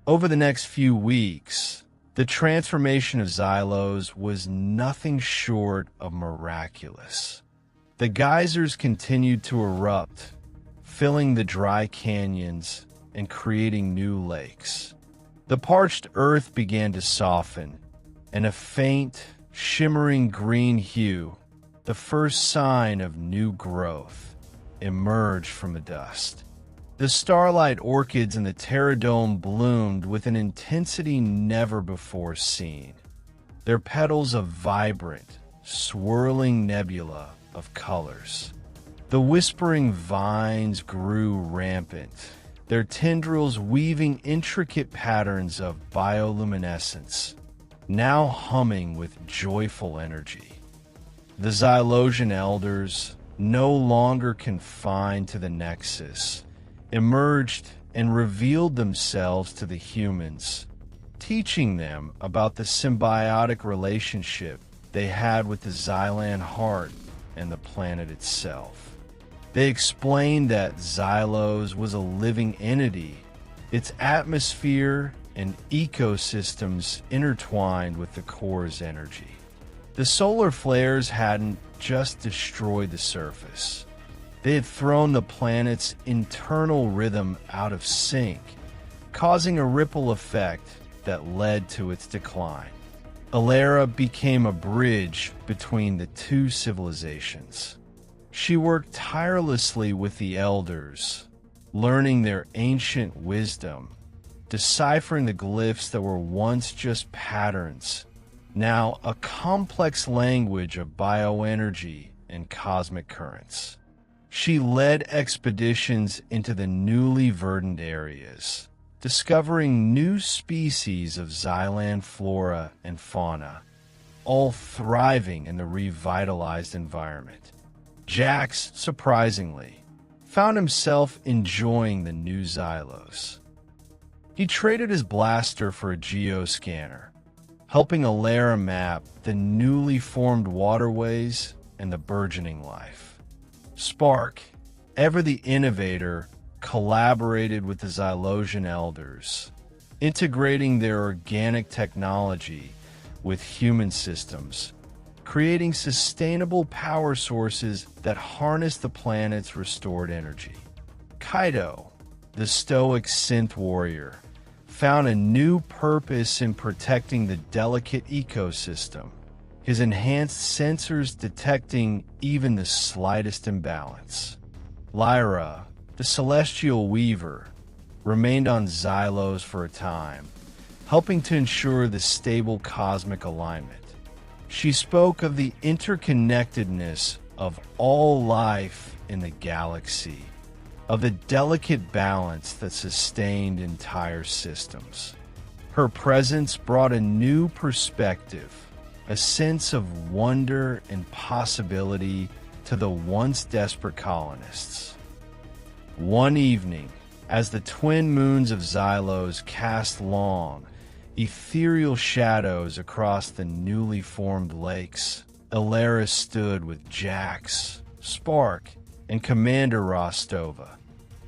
Over the next few weeks, The transformation of Xylos was nothing short of miraculous. The geysers continued to erupt, filling the dry canyons and creating new lakes. The parched earth began to soften, and a faint, shimmering green hue, the first sign of new growth, emerged from the dust. The starlight orchids in the terradome bloomed with an intensity never before seen, their petals a vibrant, swirling nebula of colors. The whispering vines grew rampant, their tendrils weaving intricate patterns of bioluminescence, now humming with joyful energy. The Xylosian Elders, no longer confined to the Nexus, emerged and revealed themselves to the humans, teaching them about the symbiotic relationship they had with the Xylan Heart and the planet itself. They explained that Xylos was a living entity, its atmosphere and ecosystems intertwined with the core's energy. The solar flares hadn't just destroyed the surface. They had thrown the planet's internal rhythm out of sync, causing a ripple effect that led to its decline. Elara became a bridge between the two civilizations. She worked tirelessly with the Elders, learning their ancient wisdom, deciphering the glyphs that were once just patterns, now a complex language of bioenergy and cosmic currents. She led expeditions into the newly verdant areas, discovering new species of Xylan flora and fauna, all thriving in the revitalized environment. Jax, surprisingly, found himself enjoying the new Xylos. He traded his blaster for a geoscanner, helping Elara map the newly formed waterways and the burgeoning life. Spark, ever the innovator, collaborated with the Xylosian Elders, integrating their organic technology with human systems, creating sustainable power sources that harness the planet's restored energy. Kaito, the stoic Synth-Warrior, found a new purpose in protecting the delicate ecosystem, his enhanced sensors detecting even the slightest imbalance. Lyra, the celestial weaver, remained on Xylos for a time, helping to ensure the stable cosmic alignment. She spoke of the interconnectedness of all life in the galaxy, of the delicate balance that sustained entire systems. Her presence brought a new perspective, a sense of wonder and possibility to the once desperate colonists. One evening, as the twin moons of Xylos cast long, ethereal shadows across the newly formed lakes, Elara stood with Jax, Spark, and Commander Rostova,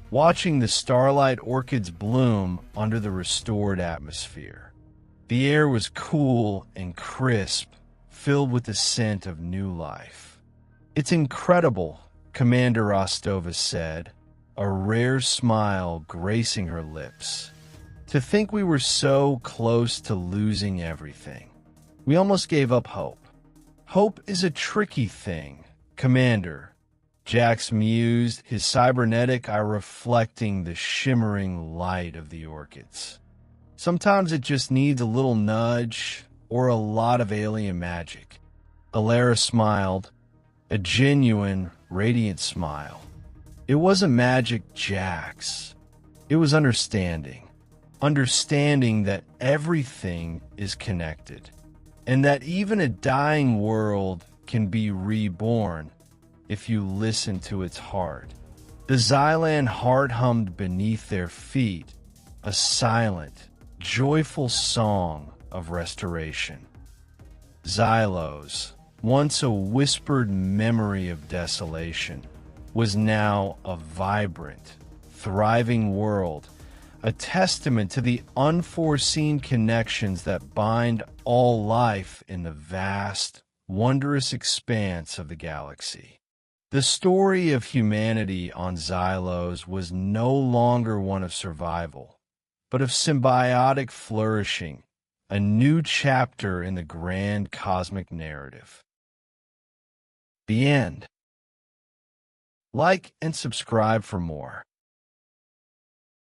watching the starlight orchids bloom under the restored atmosphere. The air was cool and crisp, filled with the scent of new life. "It's incredible," Commander Rostova said, a rare smile gracing her lips. "To think we were so close to losing everything. We almost gave up hope." "Hope is a tricky thing, Commander," Jax mused, his cybernetic eye reflecting the shimmering light of the orchids. "Sometimes it just needs a little nudge or a lot of alien magic." Elara smiled, a genuine, radiant smile. "It wasn't magic, Jax. It was understanding. Understanding that everything is connected, and that even a dying world can be reborn if you listen to its heart." The Xylan Heart hummed beneath their feet, a silent, joyful song of restoration. Xylos, once a whispered memory of desolation, was now a vibrant, thriving world, a testament to the unforeseen connections that bind all life in the vast, wondrous expanse of the galaxy. The story of humanity on Xylos was no longer one of survival, but of symbiotic flourishing, a new chapter in the grand cosmic narrative. The end. Like and subscribe for more.